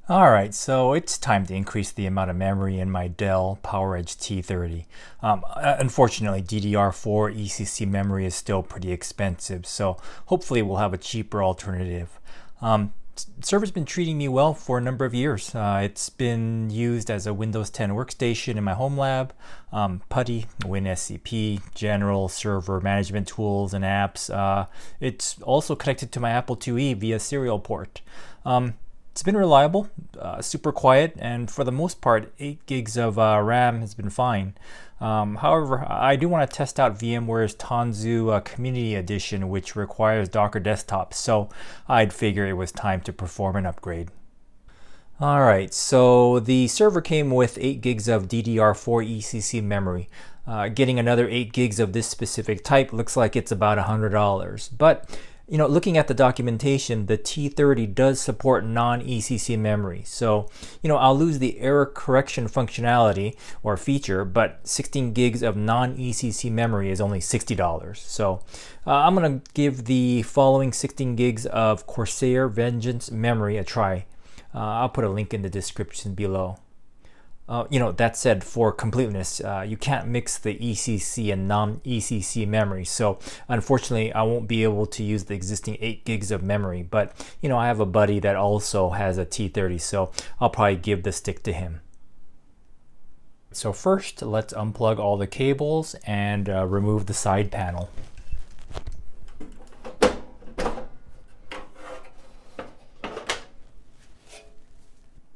Alright, so it's time to increase the amount of memory in my Dell PowerEdge T30. Unfortunately, DDR4 ECC memory is still pretty expensive, so hopefully we'll have a cheaper alternative. Server's been treating me well for a number of years. It's been used as a Windows 10 workstation in my home lab, PuTTY, WinSCP, general server management tools and apps. It's also connected to my Apple IIe via serial port. It's been reliable, super quiet, and for the most part, 8 gigs of RAM has been fine. However, I do want to test out VMware's Tanzu Community Edition, which requires Docker desktops, so I'd figure it was time to perform an upgrade. Alright, so the server came with 8 gigs of DDR4 ECC memory. Getting another 8 gigs of this specific type looks like it's about $100, but looking at the documentation, the T30 does support non-ECC memory. So, I'll lose the error correction functionality or feature, but 16 gigs of non-ECC memory is only $60. So, I'm going to give the following 16 gigs of Corsair Vengeance memory a try. I'll put a link in the description below. That said, for completeness, you can't mix the ECC and non-ECC memory. So unfortunately, I won't be able to use the existing 8 gigs of memory. But, I have a buddy that also has a T30, so I'll probably give the stick to him. So first, let's unplug all the cables and remove the side panel.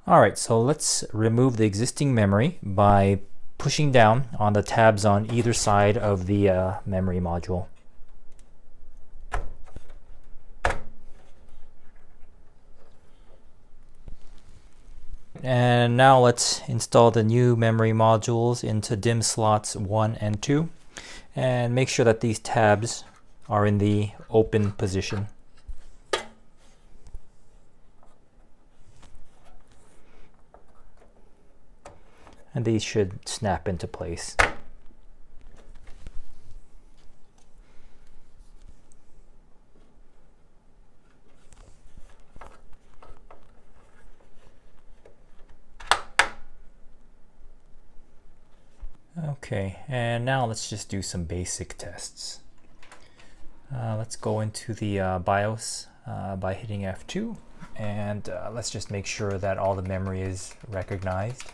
Alright, so let's remove the existing memory by pushing down on the tabs on either side of the memory module. And now let's install the new memory modules into DIMM slots 1 and 2, and make sure that these tabs are in the open position. And these should snap into place. Okay, and now let's just do some basic tests. Let's go into the BIOS by hitting F2, and let's just make sure that all the memory is recognized.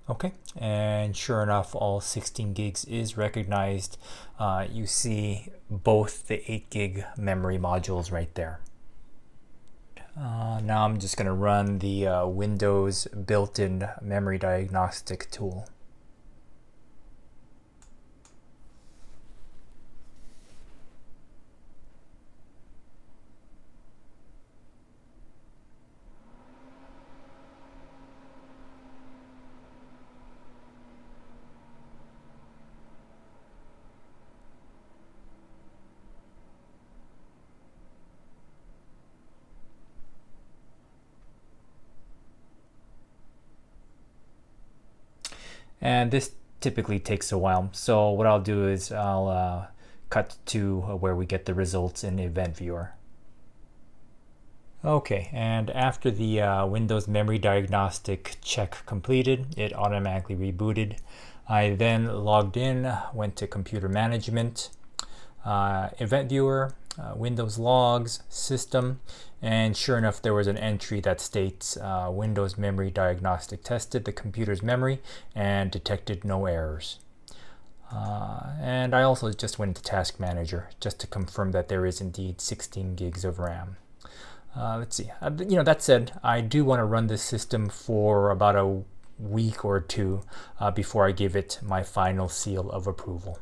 Okay, and sure enough, all 16 gigs is recognized. You see both the 8 gig memory modules right there. Now I'm just going to run the Windows built-in memory diagnostic tool. And this typically takes a while. So what I'll do is I'll cut to where we get the results in Event Viewer. Okay, and after the Windows Memory Diagnostic check completed, it automatically rebooted. I then logged in, went to Computer Management, Event Viewer, Windows Logs, System, and sure enough there was an entry that states Windows Memory Diagnostic tested the computer's memory and detected no errors. And I also just went to Task Manager just to confirm that there is indeed 16 gigs of RAM. Let's see, that said, I do want to run this system for about a week or two before I give it my final seal of approval.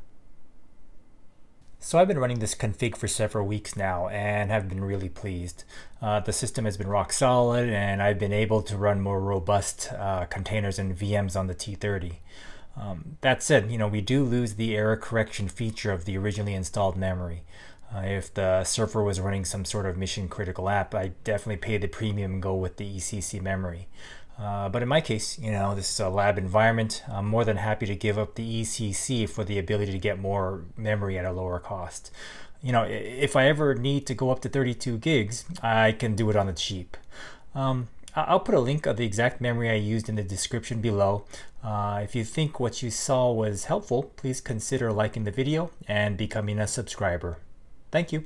So I've been running this config for several weeks now and have been really pleased. The system has been rock solid, and I've been able to run more robust containers and VMs on the T30. That said, we do lose the error correction feature of the originally installed memory. If the server was running some sort of mission critical app, I'd definitely pay the premium and go with the ECC memory. But in my case, this is a lab environment. I'm more than happy to give up the ECC for the ability to get more memory at a lower cost. if I ever need to go up to 32 gigs, I can do it on the cheap. I'll put a link of the exact memory I used in the description below. If you think what you saw was helpful, please consider liking the video and becoming a subscriber. Thank you.